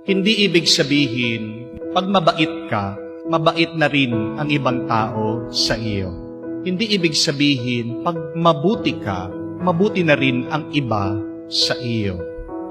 Hindi ibig sabihin, pag mabait ka, mabait na rin ang ibang tao sa iyo. Hindi ibig sabihin, pag mabuti ka, mabuti na rin ang iba sa iyo.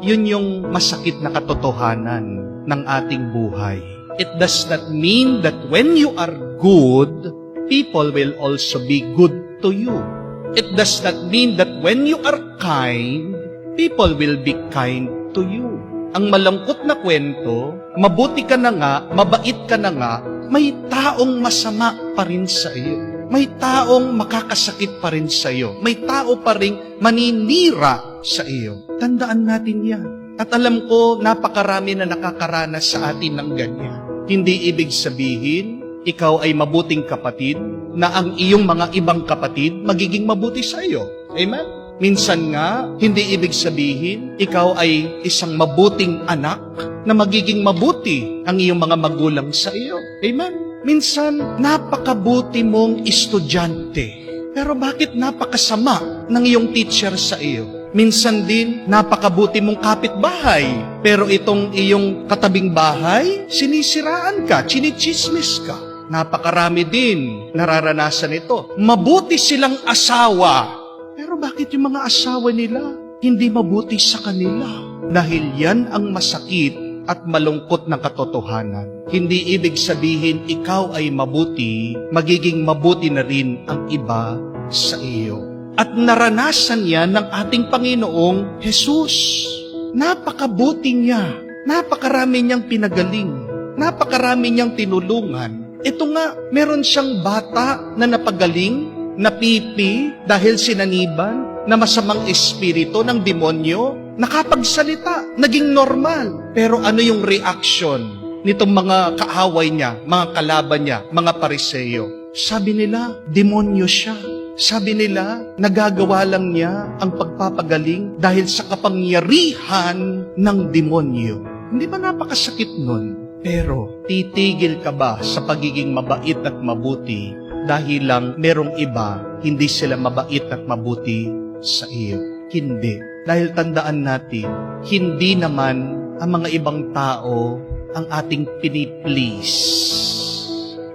Yun yung masakit na katotohanan ng ating buhay. It does not mean that when you are good, people will also be good to you. It does not mean that when you are kind, people will be kind to you. Ang malungkot na kwento, mabuti ka na nga, mabait ka na nga, may taong masama pa rin sa iyo. May taong makakasakit pa rin sa iyo. May tao pa rin maninira sa iyo. Tandaan natin yan. At alam ko, napakarami na nakakaranas sa atin ng ganyan. Hindi ibig sabihin, ikaw ay mabuting kapatid, na ang iyong mga ibang kapatid magiging mabuti sa iyo. Amen? Minsan nga, hindi ibig sabihin, ikaw ay isang mabuting anak na magiging mabuti ang iyong mga magulang sa iyo. Amen? Minsan, napakabuti mong estudyante. Pero bakit napakasama ng iyong teacher sa iyo? Minsan din, napakabuti mong kapitbahay. Pero itong iyong katabing bahay, sinisiraan ka, chinichismis ka. Napakarami din nararanasan ito. Mabuti silang asawa. Pero bakit yung mga asawa nila hindi mabuti sa kanila? Dahil yan ang masakit at malungkot na katotohanan. Hindi ibig sabihin ikaw ay mabuti, magiging mabuti na rin ang iba sa iyo. At naranasan yan ng ating Panginoong Jesus. Napakabuti niya. Napakarami niyang pinagaling. Napakarami niyang tinulungan. Ito nga, meron siyang bata na napagaling, napipi dahil sinaniban na masamang espiritu ng demonyo, nakapagsalita, naging normal. Pero ano yung reaction nitong mga kaaway niya, mga kalaban niya, mga Pariseo? Sabi nila, demonyo siya. Sabi nila, nagagawa lang niya ang pagpapagaling dahil sa kapangyarihan ng demonyo. Hindi ba napakasakit nun? Pero, titigil ka ba sa pagiging mabait at mabuti dahil lang merong iba, hindi sila mabait at mabuti sa iyo? Hindi. Dahil tandaan natin, hindi naman ang mga ibang tao ang ating piniplease.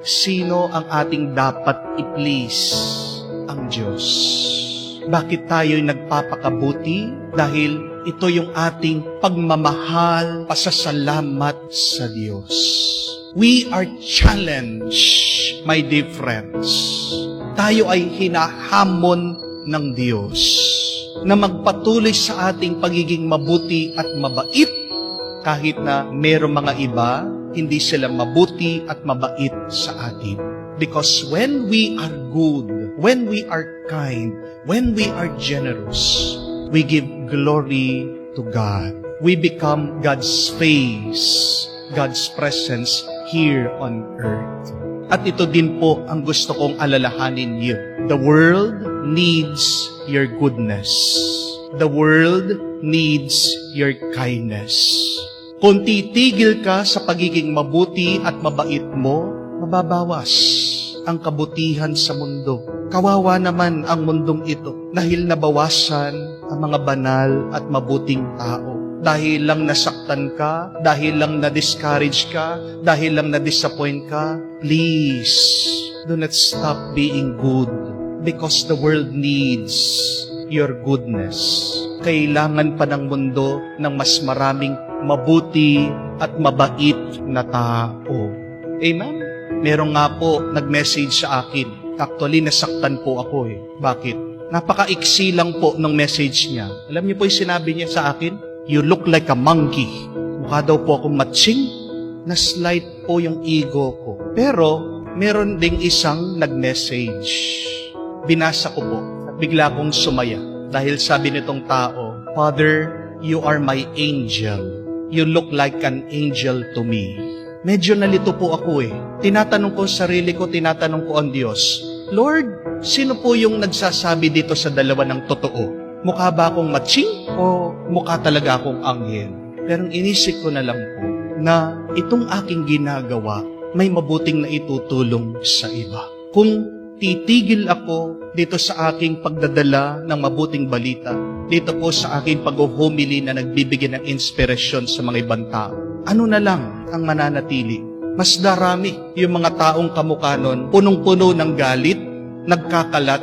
Sino ang ating dapat i-please? Ang Diyos. Bakit tayo'y nagpapakabuti? Dahil ito yung ating pagmamahal, pasasalamat sa Diyos. We are challenged, my dear friends. Tayo ay hinahamon ng Diyos na magpatuloy sa ating pagiging mabuti at mabait kahit na mayroong mga iba, hindi sila mabuti at mabait sa atin. Because when we are good, when we are kind, when we are generous, we give glory to God. We become God's face, God's presence here on earth. At ito din po ang gusto kong alalahanin niyo. The world needs your goodness. The world needs your kindness. Kung titigil ka sa pagiging mabuti at mabait mo, mababawas ang kabutihan sa mundo. Kawawa naman ang mundong ito dahil nabawasan ang mga banal at mabuting tao. Dahil lang nasaktan ka, dahil lang na-discourage ka, dahil lang na-disappoint ka, please, do not stop being good because the world needs your goodness. Kailangan pa ng mundo ng mas maraming mabuti at mabait na tao. Amen? Meron nga po nag-message sa akin. Actually, nasaktan po ako eh. Bakit? Napaka-iksi lang po ng message niya. Alam niyo po yung sinabi niya sa akin? You look like a monkey. Mukha daw po akong matching. Na-slight po yung ego ko. Pero, meron ding isang nag-message. Binasa ko po. At bigla akong sumaya. Dahil sabi nitong tao, Father, you are my angel. You look like an angel to me. Medyo nalito po ako eh. Tinatanong ko sarili ko, tinatanong ko ang Diyos, Lord, sino po yung nagsasabi dito sa dalawa ng totoo? Mukha ba akong matching o mukha talaga akong anghel? Pero inisip ko na lang po na itong aking ginagawa may mabuting na itutulong sa iba. Kung titigil ako dito sa aking pagdadala ng mabuting balita, dito po sa aking pag-uhumili na nagbibigay ng inspirasyon sa mga ibang tao. Ano na lang ang mananatili? Mas darami yung mga taong kamukha nun, punong-puno ng galit, nagkakalat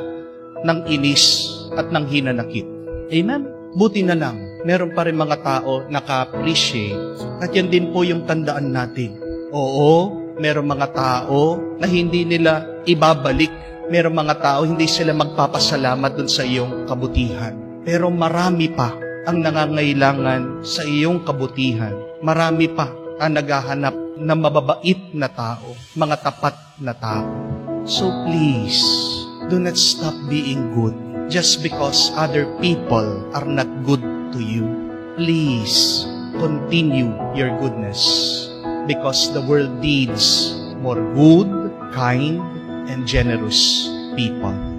ng inis at ng hinanakit. Amen? Buti na lang, meron pa rin mga tao naka-appreciate. At yan din po yung tandaan natin. Oo, meron mga tao na hindi nila ibabalik. Meron mga tao hindi sila magpapasalamat dun sa iyong kabutihan. Pero marami pa ang nangangailangan sa iyong kabutihan. Marami pa ang naghahanap ng mababait na tao, mga tapat na tao. So please, do not stop being good just because other people are not good to you. Please, continue your goodness because the world needs more good, kind, and generous people.